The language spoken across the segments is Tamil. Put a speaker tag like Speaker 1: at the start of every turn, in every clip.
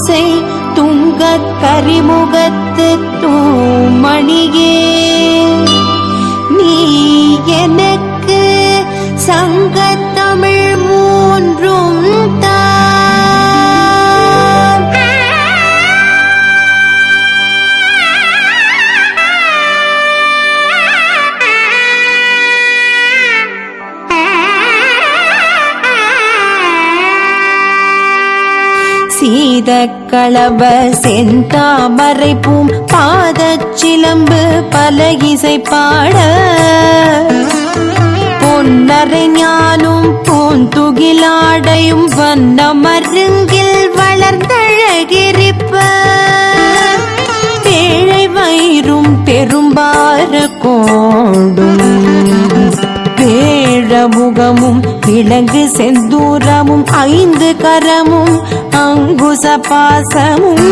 Speaker 1: ஓசை துங்கக் கரிமுகத்து தூமணியே நீ எனக்கு சங்கத்தமிழ் மூன்றும் தா. சீதக்களப செந்தாமரை பூம் பாதச்சிலம்பு பல இசை பாட பொன்னரை ஞானும் பூந்துகிலாடையும் வண்ண மருங்கில் வளர்ந்தழகிரிப்ப பேழை வயிறும் பெரும்பார கோடும் பேழமுகமும் விலங்கு செந்தூரமும் 5 கரமும் அங்குச பாசமும்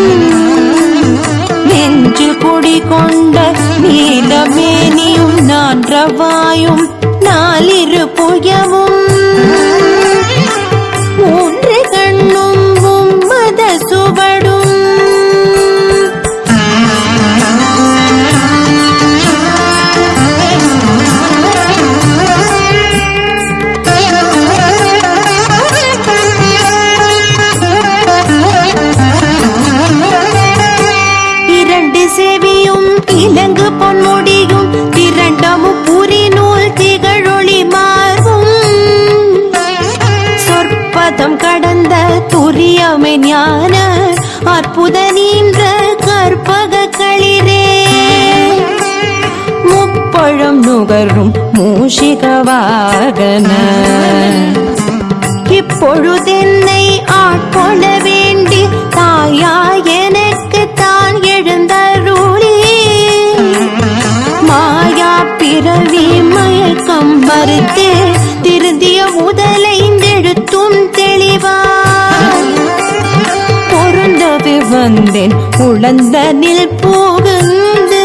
Speaker 1: நெஞ்சில் குடிகொண்ட நீலமேனியும் நான்றவாயும் 4 புயமும் 3 கண்ணும் மத சுவடும் சேவியும் இலங்கு பொன்முடியும் திரண்டமும் புரி நூல் திகழொளி மாறும் சொற்பதம் கடந்த துரியமை ஞான அற்புத நீன்ற கற்பக களிரே முப்பழம் நுகரும் மூஷிக வாகன இப்பொழுதென்னை ஆட்கொள்ள வேண்டி தாயா எனக்கு தான் எழுந்தருளி மாயா பிறவி மயக்கம் மறுத்தே திருந்திய முதலைந்தெழுத்தும் தெளிவாய் பொருந்தவே வந்தேன் உழந்தனில் புகுந்து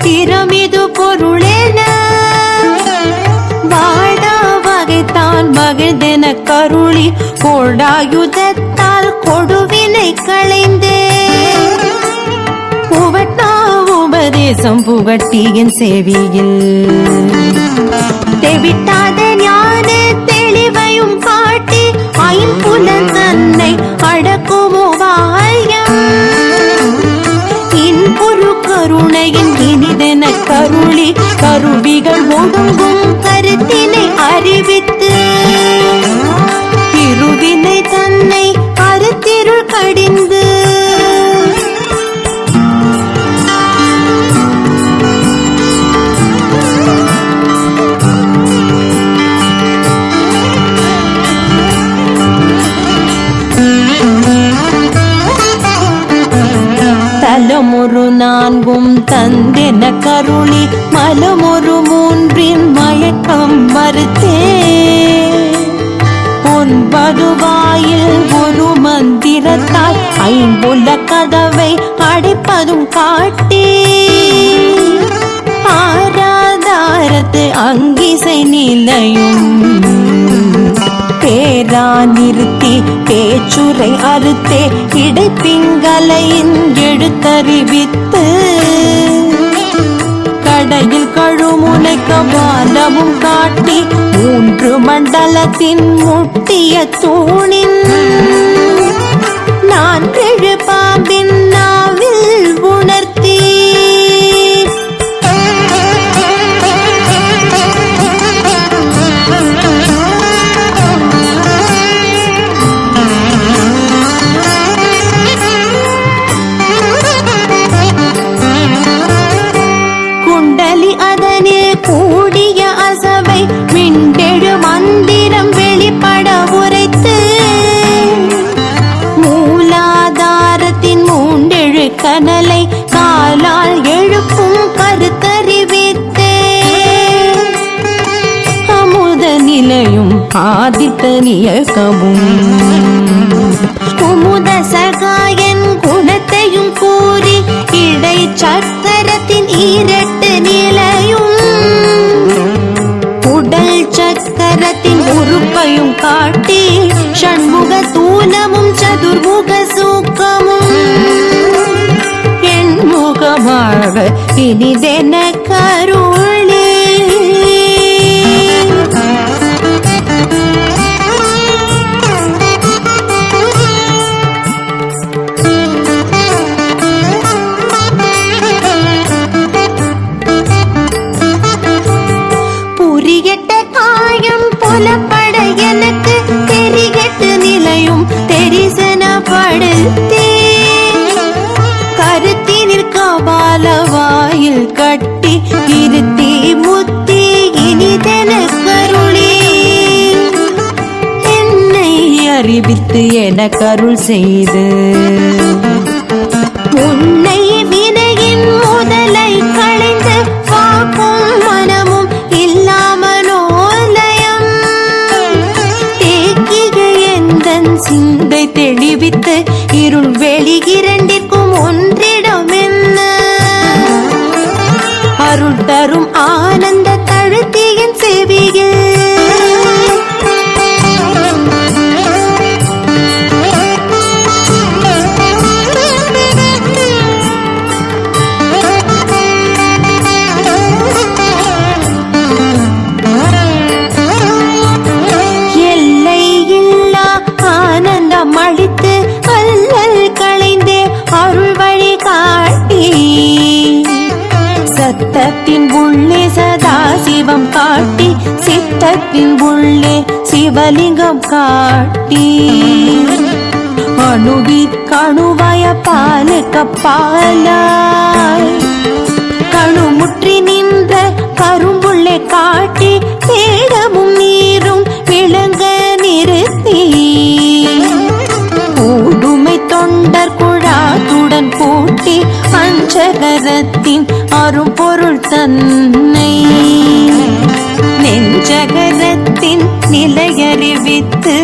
Speaker 1: திறமிது பொருளென வாடா வகைத்தான் மகிழ்ந்தென கருளி கோடாயுதத்தால் கொடுவினை களைந்தே புவட்டா உபதேசம் புகட்டியின் சேவியில் தெவிட்டாத ஞான தெளிவையும் காட்டி 5 புலன் தன்னை அடக்கும் உபாயம் இன்புரு கருணையின் இனிதென கருளி கருவிகள் ஒடுங்கும் கருத்தினை அறிவித்து திருவினை தன்னை அறுத்திருள் கடிந்து தலமொரு 4 தந்தென கருளி மலமொரு 3 மயக்கம் மறுத்தே 9 வாயில் ஒரு மந்திரத்தால் 5 கதவை அடைப்பதும் காட்டி ஆராதாரத்து அங்கிசை நிலையும் பேரா நிறுத்தி பேச்சுரை அறுத்தே இடைப்பிங்கலையின் எழுத்தறிவித்து கடையில் கழுமுனை கபாலமும் காட்டி 3 மண்டலத்தின் முட்டிய தூணின் 4 பாம்பின் நாவில் உணர்த்தி கூடிய அசவை விண்டெழு மந்திரம் வெளிப்பட உரைத்து மூலாதாரத்தின் 3 நிலையும் ஆதித்தனியகவும் குமுத சகாயன் குணத்தையும் கூறி இடை சக்கரத்தின் இரட்டு நிலையும் உடல் சக்கரத்தின் உறுப்பையும் காட்டி ஷண்முக தூலமும் சதுர்முக சூக்கமும் எண்முகமாக இனிதென கருளே. புரியட்ட காயம் புலப்பட எனக்கு தெரிகட்டு நிலையும் தெரிசனப்படுத்தே கருத்தினில் கபால வாயில் கட்டி இருத்தி முத்தி இனிதென கருளே. என்னை அறிவித்து என கருள் செய்து உன்னை வினையின் முதலை களைந்து வாக்கும் மனமும் இல்லாமலோலயம் தேக்கிய எந்தன் சிந்தை தெளிவித்து இருள் வெளி இரண்டிற்கும் ஒன்றிடம் என்ன அருள் தரும் ஆனந்த தழுத்தியின் செவியில் அளித்து அல்லல் களைந்தே அருள் வழி காட்டி சத்தத்தின் உள்ளே சதா சிவம் காட்டி சித்தத்தின் உள்ளே சிவலிங்கம் காட்டி அணுவிற்கணுவாய பாலுக்கு பாலாய் கணுமுற்றி நின்ற கரும்புள்ளே காட்டி தேடமும் நீரும் விளங்க நிறுத்தி ஊடுமை தொண்டர் குழாத்துடன் கூட்டி அஞ்சகரத்தின் அரும்பொருள் தன்னை நெஞ்சகரத்தின் நிலையறிவித்து